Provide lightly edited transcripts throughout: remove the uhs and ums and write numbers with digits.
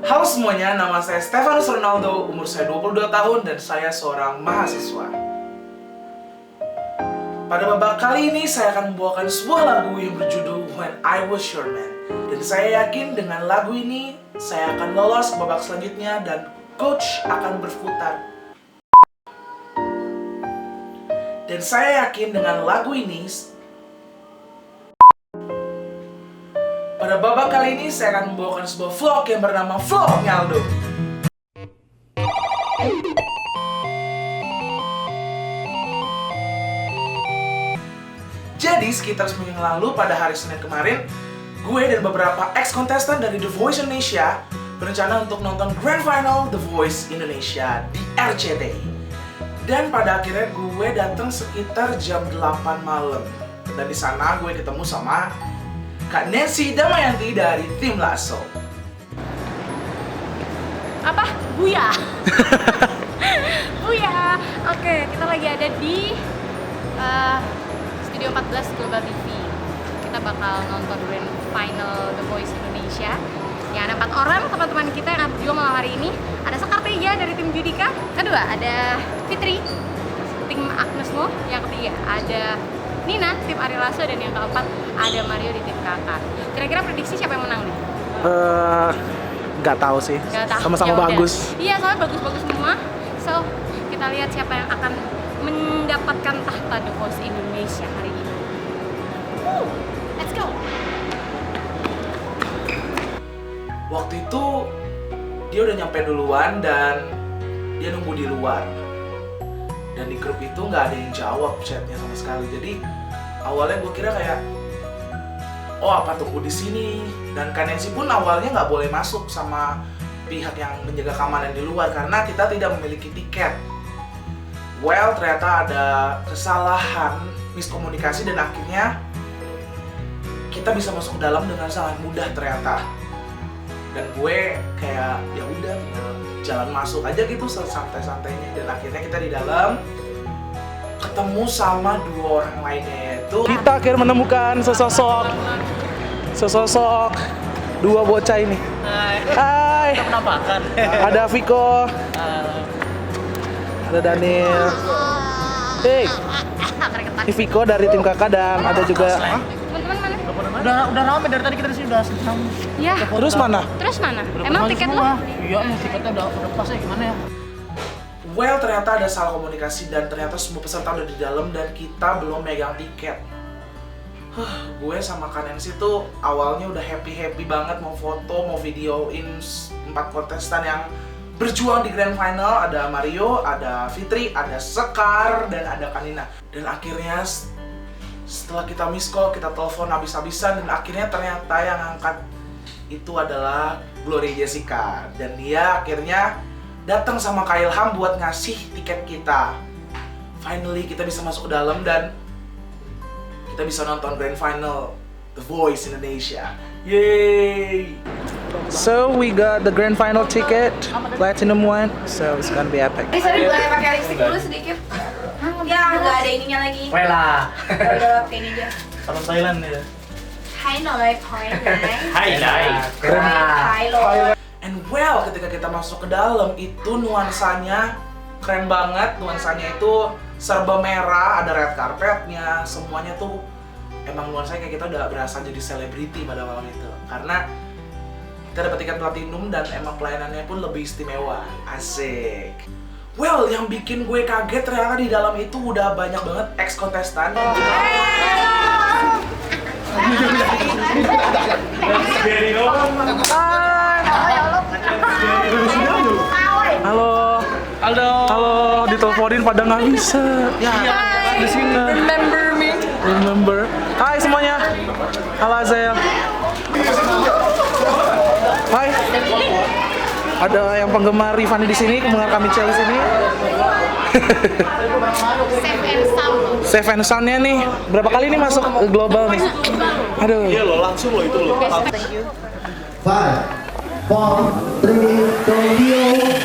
Halo semuanya, nama saya Stefanus Ronaldo, umur saya 22 tahun dan saya seorang mahasiswa. Pada babak kali ini saya akan membawakan sebuah lagu yang berjudul When I Was Your Man. Dan saya yakin dengan lagu ini saya akan lolos ke babak selanjutnya dan coach akan berputar. Dan saya yakin dengan lagu ini pada babak kali ini saya akan membawakan sebuah vlog yang bernama Vlognya Aldo. Jadi sekitar seminggu yang lalu pada hari Senin kemarin, gue dan beberapa ex-kontestan dari The Voice Indonesia berencana untuk nonton Grand Final The Voice Indonesia di RCTI. Dan pada akhirnya gue datang sekitar jam 8 malam. Dan di sana gue ketemu sama Kak Nancy Damayanti dari Tim Lasso. Apa? Buya. Buya. Oke, kita lagi ada di Studio 14 Global TV. Kita bakal nonton Grand Final The Voice Indonesia. Yang ada 4 orang teman-teman kita yang berjuang malam hari ini. Ada Sekar Teja dari tim Judika. Kedua ada Fitri, tim Agnes Mo. Yang ketiga ada Nina, tim Ari Lasso. Dan yang keempat ada Mario di tim Kakak. Kira-kira prediksi siapa yang menang nih? Nggak tahu sih. Sama-sama bagus. Iya, soalnya bagus-bagus semua. So, kita lihat siapa yang akan mendapatkan tahta The Voice Indonesia hari ini. Let's go! Waktu itu dia udah nyampe duluan dan dia nunggu di luar. Dan di grup itu nggak ada yang jawab chatnya sama sekali. Jadi awalnya gue kira kayak, oh apa tunggu di sini. Dan Kak Nancy pun awalnya nggak boleh masuk sama pihak yang menjaga keamanan di luar karena kita tidak memiliki tiket. Well, ternyata ada kesalahan miskomunikasi dan akhirnya kita bisa masuk ke dalam dengan sangat mudah ternyata. Dan gue kayak ya udah jalan masuk aja gitu santai-santainya, dan akhirnya kita di dalam ketemu sama 2 orang lainnya, yaitu kita akhirnya menemukan sesosok 2 bocah ini. Hai. Penampakan. Ada Viko, ada Daniel. Hey, ini Viko dari tim kakak dan ada juga. Teman-teman mana? Udah rame dari tadi kita di sini udah senang. Ya. Terus mana? Terus mana? Emang tiket lo? Iya, tiketnya udah pas ya, gimana ya? Well, ternyata ada salah komunikasi dan ternyata semua peserta udah di dalam dan kita belum megang tiket. Gue sama Kak Nancy tuh awalnya udah happy banget mau foto, mau videoin 4 kontestan yang berjuang di Grand Final. Ada Mario, ada Fitri, ada Sekar, dan ada Kanina. Dan akhirnya setelah kita miss call, kita telepon habis-habisan, dan akhirnya ternyata yang angkat itu adalah Gloria Jessica. Dan dia akhirnya datang sama Kak Ilham buat ngasih tiket kita. Finally kita bisa masuk ke dalam dan kita bisa nonton Grand Final The Voice Indonesia. Yay! So we got the Grand Final ticket, Platinum one, so it's gonna be epic. Sorry, boleh pakai lipstick dulu sedikit? Ya, nggak ada ininya lagi. Wela. Udah pakai ini aja. Orang Thailand ya. Hai Nolai Point, Hai, Hai lo. And well, ketika kita masuk ke dalam itu nuansanya keren banget. Nuansanya itu serba merah, ada red carpetnya, semuanya tuh emang nuansanya kayak kita udah berasa jadi selebriti pada malam itu. Karena kita dapat tiket platinum dan emang pelayanannya pun lebih istimewa. Asik. Well, yang bikin gue kaget ternyata di dalam itu udah banyak banget ex-kontestan. Halo. Halo, diteleponin pada nggak bisa. Ya, di sini. Remember. Hai semuanya. Halo Azel. Hai. Ada yang penggemar Rifani di sini, penggemar kami di sini. Safe and sound. Safe and sound-nya nih, berapa kali nih masuk global nih? Aduh. Iya lo, langsung lo itu lo. 5, 4, 3, 2,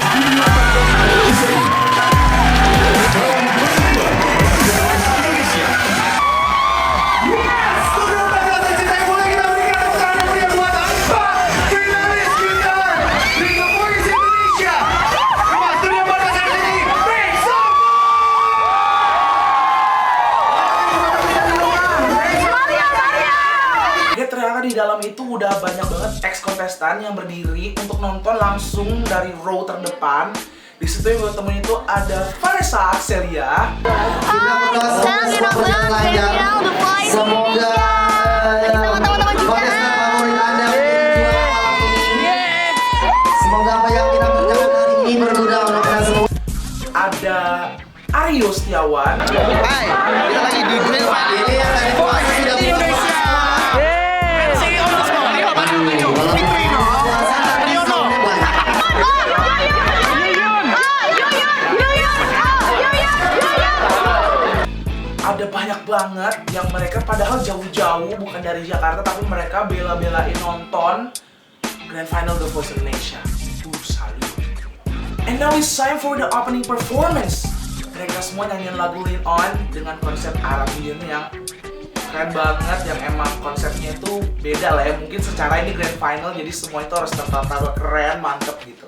malam itu udah banyak banget ex kontestan yang berdiri untuk nonton langsung dari row terdepan. Di situ yang gue temuin itu ada Vanessa Celia. Kita berdoa semoga berjalan lancar. Semoga kontestan favorit Anda menjadi juara malam ini. Semoga apa yang kita kerjakan hari ini berguna untuk kita semua. Ada Aryo Setiawan. Hai, kita lagi di Grand Final. Ini yang tadi puasa sudah puasa. Ada banyak banget yang mereka padahal jauh-jauh bukan dari Jakarta tapi mereka bela-belain nonton Grand Final The Voice Indonesia. Salut. And now it's time for the opening performance. Mereka semua nyanyiin lagu Lean On dengan konsep Arabian yang keren banget, yang emang konsepnya itu beda lah ya. Mungkin secara ini Grand Final jadi semua itu harus tertata keren, mantep gitu.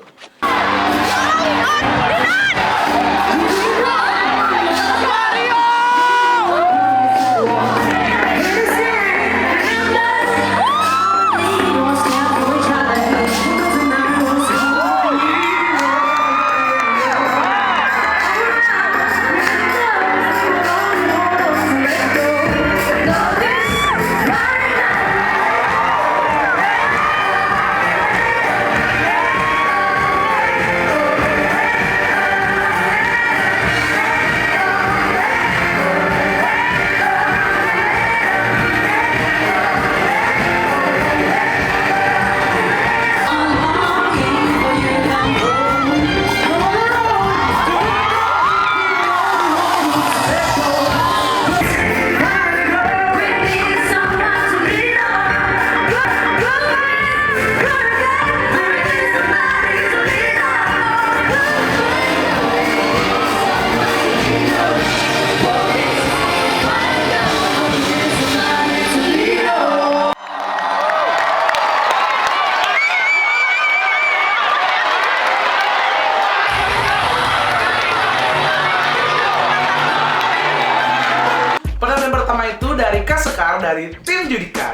Penampilan pertama itu dari Kak Sekar dari tim Judika.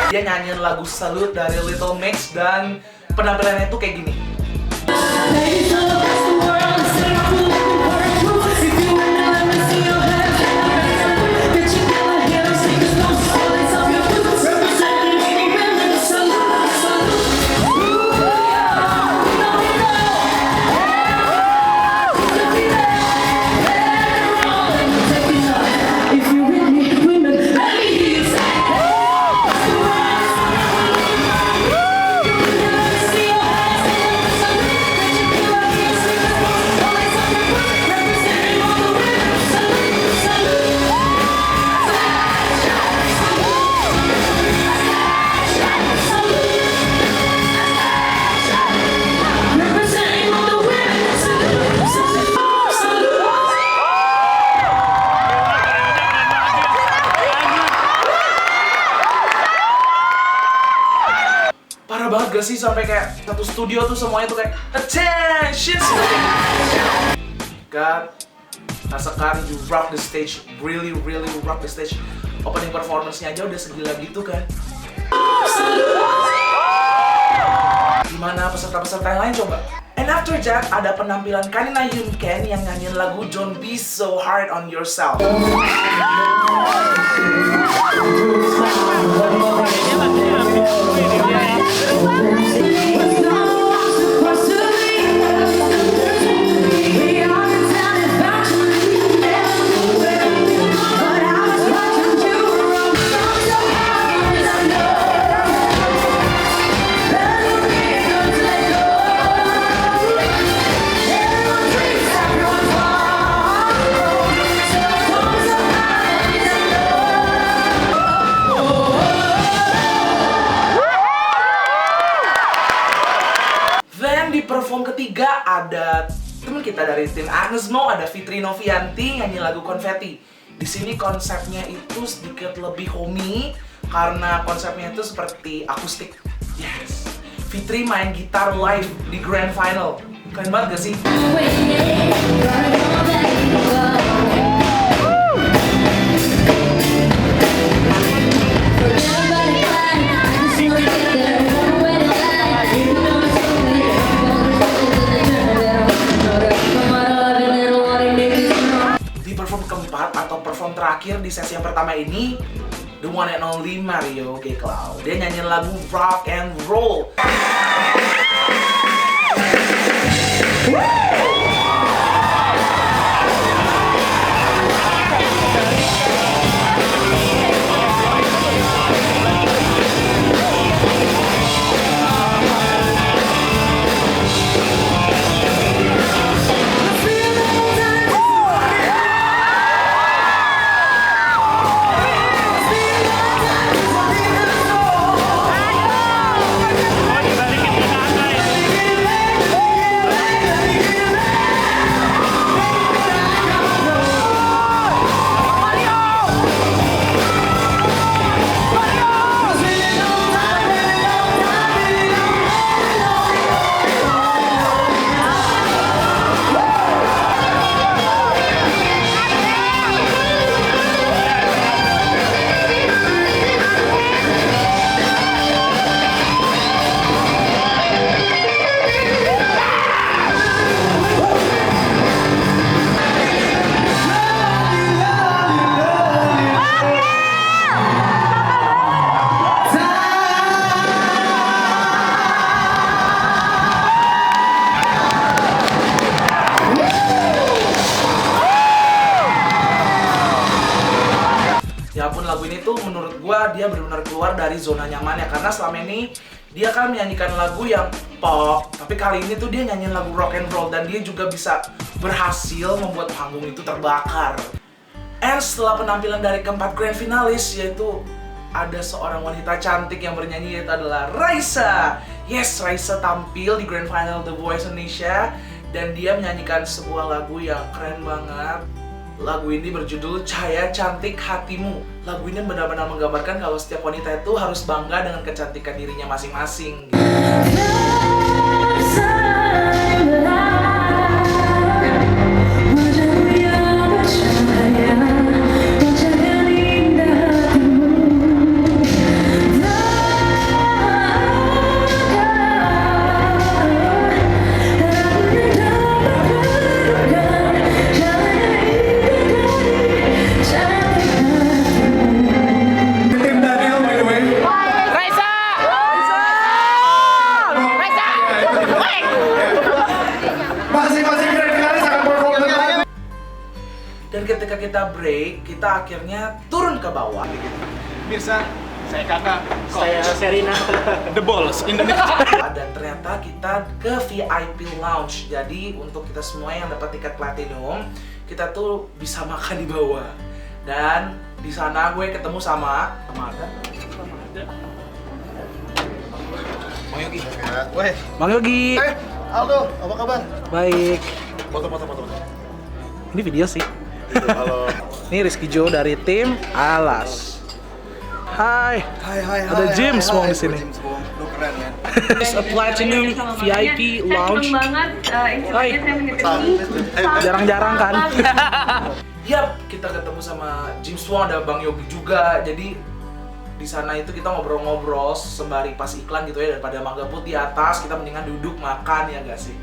Dia nyanyiin lagu Salute dari Little Mix dan penampilannya itu kayak gini. Parah banget gak sih sampai kayak satu studio tuh semuanya tuh kayak attention. Kak Sekar, you rock the stage, really rock the stage. Opening performance-nya aja udah segila gitu kan. Gimana peserta-peserta yang lain coba? And after that ada penampilan Kanina Yunken yang nyanyiin lagu Don't Be So Hard on Yourself. Di perform ketiga ada teman kita dari tim Agnes Mo, ada Fitri Novianti nyanyi lagu Konfeti. Di sini konsepnya itu sedikit lebih homey karena konsepnya itu seperti akustik. Yes. Fitri main gitar live di Grand Final. Keren banget gak sih? terakhir di sesi yang pertama ini, the one and only Mario G. Cloud. Dia nyanyiin lagu Rock and Roll. Ya ampun, lagu ini tuh menurut gua dia benar-benar keluar dari zona nyamannya, karena selama ini dia kan menyanyikan lagu yang pop, tapi kali ini tuh dia nyanyiin lagu rock and roll dan dia juga bisa berhasil membuat panggung itu terbakar. And setelah penampilan dari keempat grand finalis, yaitu ada seorang wanita cantik yang bernyanyi, yaitu adalah Raisa. Yes, Raisa tampil di grand final The Voice Indonesia dan dia menyanyikan sebuah lagu yang keren banget. Lagu ini berjudul Cahaya Cantik Hatimu. Lagu ini benar-benar menggambarkan kalau setiap wanita itu harus bangga dengan kecantikan dirinya masing-masing. Dan ketika kita break, kita akhirnya turun ke bawah. Mirsa, saya Kakak, saya Serina, The Balls Indonesia. Dan ternyata kita ke VIP Lounge. Jadi untuk kita semua yang dapat tiket platinum, kita tuh bisa makan di bawah. Dan di sana gue ketemu sama Bang Yogi. Weh, Bang Yogi. Aldo, apa kabar? Baik. Foto. Ini video sih. Halo. Ini Rizky Jo dari tim Alas. Hai. Ada James Wong di sini. James Wong, lu keren ya. It's a platinum VIP lounge. Hai. Jarang-jarang kan? Yap, kita ketemu sama James Wong, ada Bang Yogi juga. Jadi di sana itu kita ngobrol-ngobrol sembari pas iklan gitu ya, daripada mangga put di atas, kita mendingan duduk makan, ya gak sih?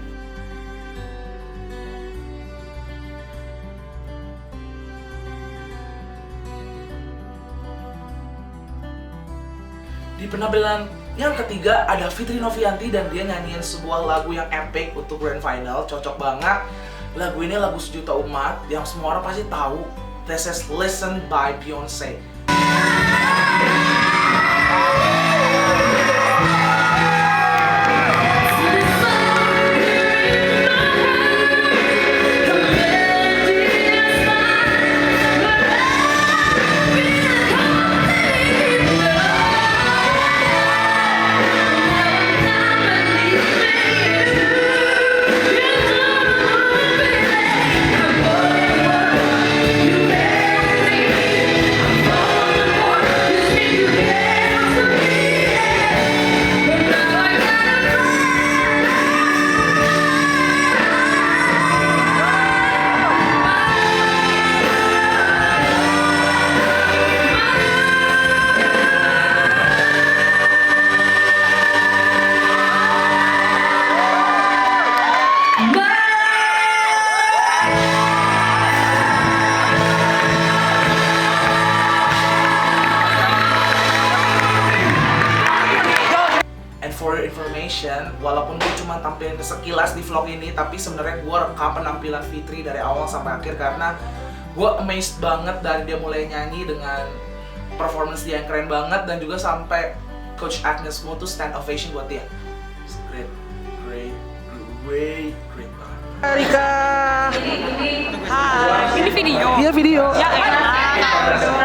Di penampilan yang ketiga ada Fitri Novianti dan dia nyanyiin sebuah lagu yang epic untuk grand final, cocok banget. Lagu ini lagu sejuta umat yang semua orang pasti tahu. This is Listen by Beyonce. for your information, walaupun gue cuma tampilin sekilas di vlog ini, tapi sebenarnya gue rekam penampilan Fitri dari awal sampai akhir karena gue amazed banget dari dia mulai nyanyi dengan performance dia yang keren banget, dan juga sampai Coach Agnes Mo tuh stand ovation buat dia. It's great banget. Rika. Hai. Ini video. Iya video. Ya elah.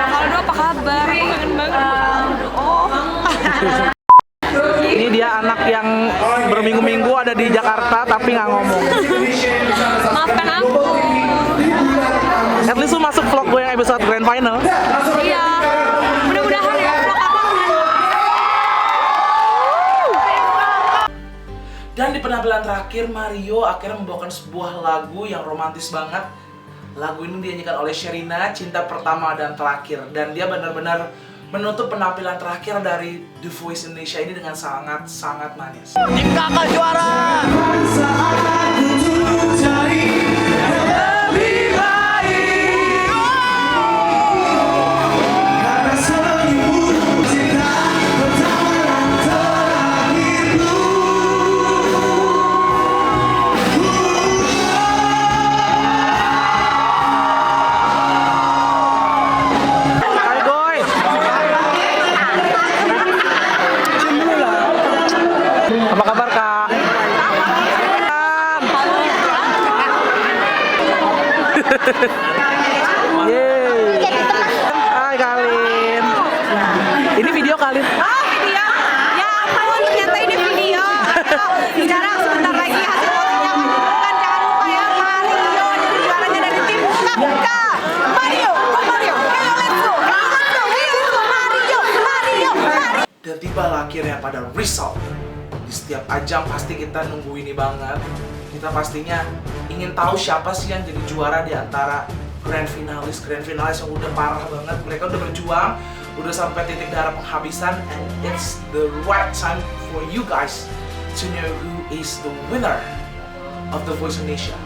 Kalau apa kabar? Aku kangen banget. Oh. Ini dia anak yang berminggu-minggu ada di Jakarta tapi nggak ngomong. Maafkan aku. At least lu masuk vlog gue yang episode Grand Final. Iya. Mudah-mudahan ya vlog aku. Dan di penampilan terakhir, Mario akhirnya membawakan sebuah lagu yang romantis banget. Lagu ini dinyanyikan oleh Sherina, Cinta Pertama dan Terakhir. Dan dia benar-benar menutup penampilan terakhir dari The Voice Indonesia ini dengan sangat-sangat manis. Tim kakak juara. Apa kabar kak? Yeay. Hai Kalin. Ini video Kalin. Oh, video? Ya ampun, ternyata ini video. Ayo, sekarang sebentar lagi hasil votingnya akan diumumkan. Jangan lupa ya, Mario jadi juaranya dari tim Kakak. Mario, oh Mario, ayo let's go, Mario. Dan tibalah akhirnya pada result. Di setiap ajang pasti kita nunggu ini banget. Kita pastinya ingin tahu siapa sih yang jadi juara di antara grand finalis yang udah parah banget. Mereka udah berjuang, udah sampai titik darah penghabisan, and it's the right time for you guys to know who is the winner of The Voice Indonesia.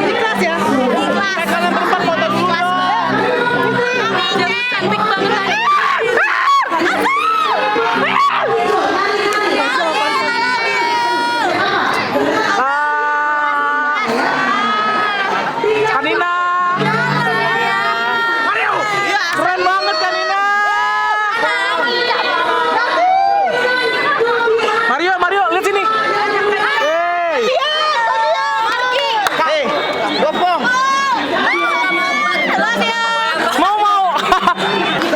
Ikhlas ya? Ikhlas. Kalian berempat foto dulu dong. Cantik banget tadi. Kanina. Mario. Keren banget Kanina. Mario, lihat sini. Hey. Hey, gopong. Mau.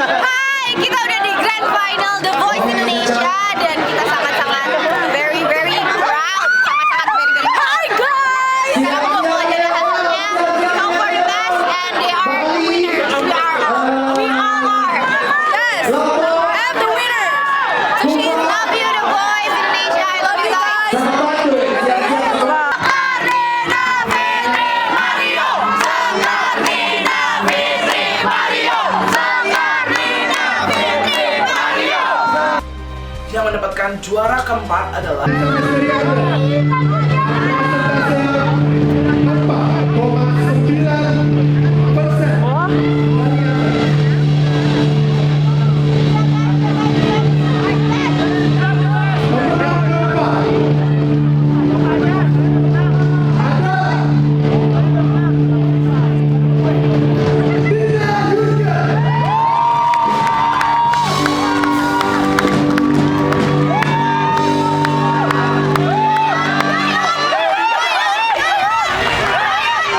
Hai, kita udah di grand final The Voice Indonesia dan kita sangat-sangat very proud, sangat-sangat very hi guys. Sekarang mau aja lihat hasilnya. We hope for the best and they are the winners. We all are. Yes, I am the winner. So she's love you The Voice Indonesia. I love you guys. Yang mendapatkan juara keempat adalah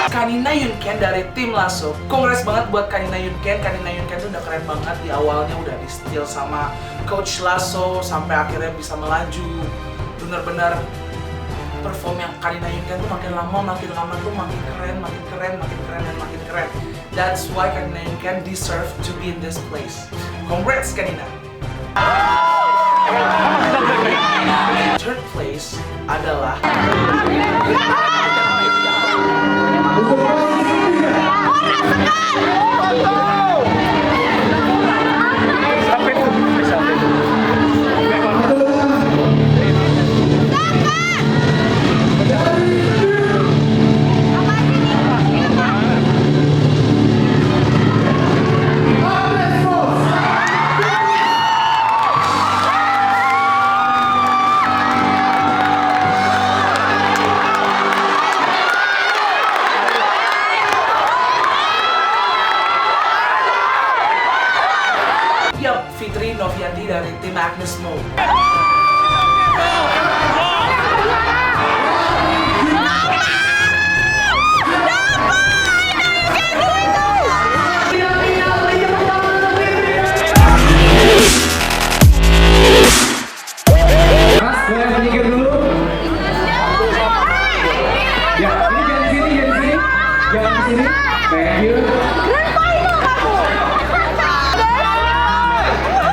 Kanina Yunken dari tim Lasso. Kongres banget buat Kanina Yunken. Kanina Yunken tuh udah keren banget, di awalnya udah di steal sama Coach Lasso sampai akhirnya bisa melaju. Bener-bener perform yang Kanina Yunken tuh makin lama tuh makin keren. That's why Kanina Yunken deserve to be in this place. Congrats Kanina. Third place adalah Fitri Novianti dari tim Agnes Mo. Mas, boleh menyingkir dulu? Ya, ini jangan di sini, jangan di sini. Jangan di sini. Thank you. Grand final kamu.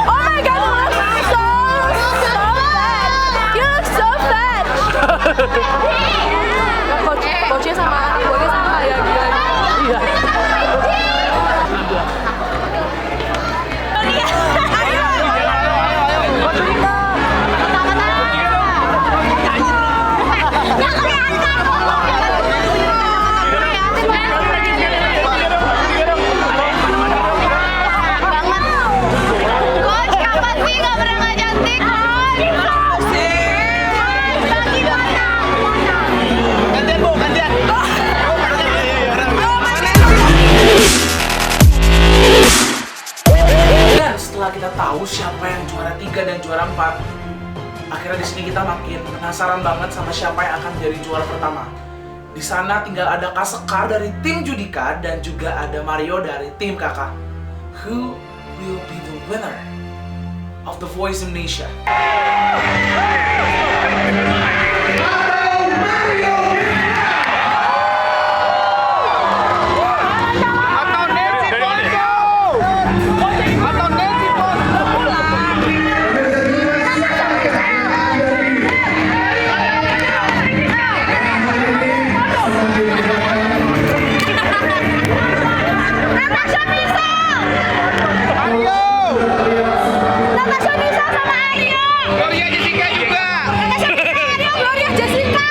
Oh my god, you look so fat. You look so fat. Coachnya sama Boynya sama ya gila. Iya. Dan setelah kita tahu siapa yang juara 3 dan juara 4, akhirnya di sini kita makin penasaran banget sama siapa yang akan jadi juara pertama. Di sana tinggal ada Kak Sekar dari tim Judika dan juga ada Mario dari tim Kakak. Who will be the winner of The Voice Indonesia? Gloria Jessica juga. Gloria Jessica.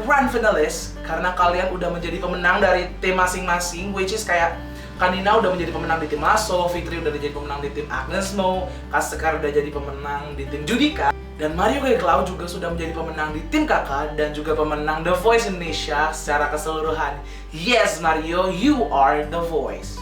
grand finalist karena kalian udah menjadi pemenang dari tim masing-masing, which is kayak Kanina udah menjadi pemenang di tim Lasso, Fitri udah jadi pemenang di tim Agnes Mo, Kak Sekar udah jadi pemenang di tim Judika, dan Mario Geglau juga sudah menjadi pemenang di tim Kakak dan juga pemenang The Voice Indonesia secara keseluruhan. Yes Mario, you are The Voice.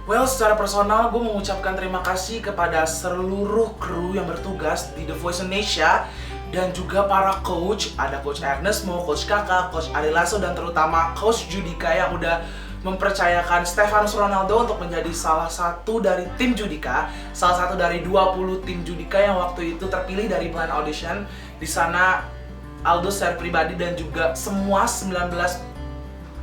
Well, secara personal gue mengucapkan terima kasih kepada seluruh kru yang bertugas di The Voice Indonesia dan juga para coach, ada Coach Agnes Mo, Coach Kakak, Coach Ari Lasso, dan terutama Coach Judika yang udah mempercayakan Stefanus Ronaldo untuk menjadi salah satu dari tim Judika, salah satu dari 20 tim Judika yang waktu itu terpilih dari blind audition. Di sana Aldo secara pribadi dan juga semua 19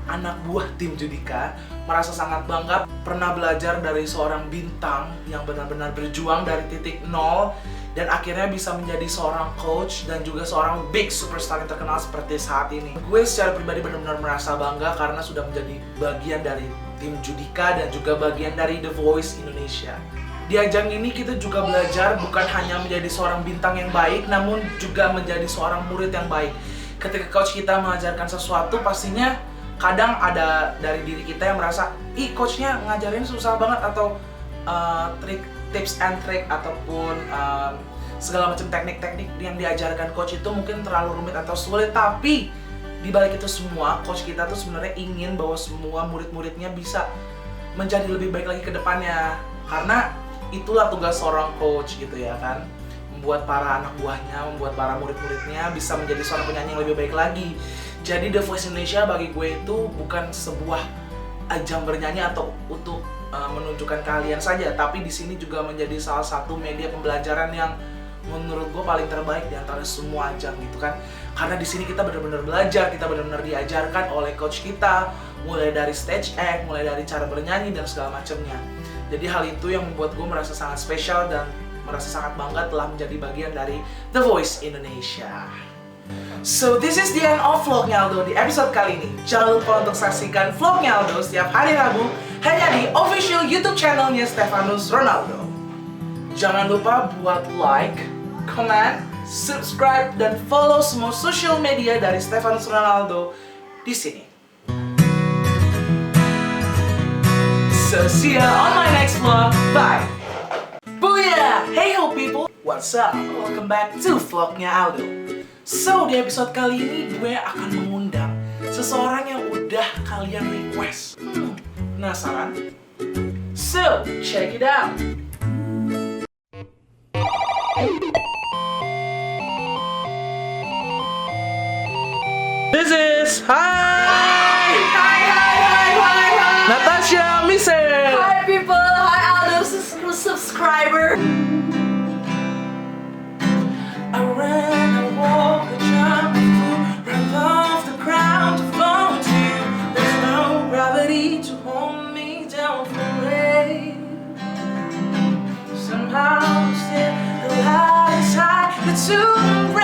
anak buah tim Judika merasa sangat bangga pernah belajar dari seorang bintang yang benar-benar berjuang dari titik nol dan akhirnya bisa menjadi seorang coach dan juga seorang big superstar yang terkenal seperti saat ini. Gue secara pribadi benar-benar merasa bangga karena sudah menjadi bagian dari tim Judika dan juga bagian dari The Voice Indonesia. Di ajang ini kita juga belajar bukan hanya menjadi seorang bintang yang baik, namun juga menjadi seorang murid yang baik. Ketika coach kita mengajarkan sesuatu, pastinya kadang ada dari diri kita yang merasa, ih coachnya ngajarin susah banget, atau tips and trick ataupun segala macam teknik-teknik yang diajarkan coach itu mungkin terlalu rumit atau sulit. Tapi di balik itu semua, coach kita tuh sebenarnya ingin bahwa semua murid-muridnya bisa menjadi lebih baik lagi ke depannya. Karena itulah tugas seorang coach gitu ya kan, membuat para anak buahnya, membuat para murid-muridnya bisa menjadi seorang penyanyi yang lebih baik lagi. Jadi The Voice Indonesia bagi gue itu bukan sebuah ajang bernyanyi atau untuk menunjukkan kalian saja, tapi di sini juga menjadi salah satu media pembelajaran yang menurut gue paling terbaik di antara semua ajang gitu kan. Karena di sini kita benar-benar belajar, kita benar-benar diajarkan oleh coach kita, mulai dari stage act, mulai dari cara bernyanyi dan segala macamnya. Jadi hal itu yang membuat gue merasa sangat spesial dan merasa sangat bangga telah menjadi bagian dari The Voice Indonesia. So this is the end of vlognya Aldo di episode kali ini. Jangan lupa untuk saksikan vlognya Aldo setiap hari Rabu hanya di official YouTube channelnya Stefanus Ronaldo. Jangan lupa buat like, comment, subscribe, dan follow semua social media dari Stefanus Ronaldo di sini. So see ya on my next vlog. Bye. Booyah! Hey ho people, what's up? Welcome back to vlognya Aldo. So di episode kali ini gue akan mengundang seseorang yang udah kalian request. Penasaran? So check it out. This is hi Natasha Miser. Hi people, hi Aldo subscriber. I ran, I walked, I jumped, I flew right off the ground to fall to you. There's no gravity to hold me down from rain. Somehow you said the light is high, the two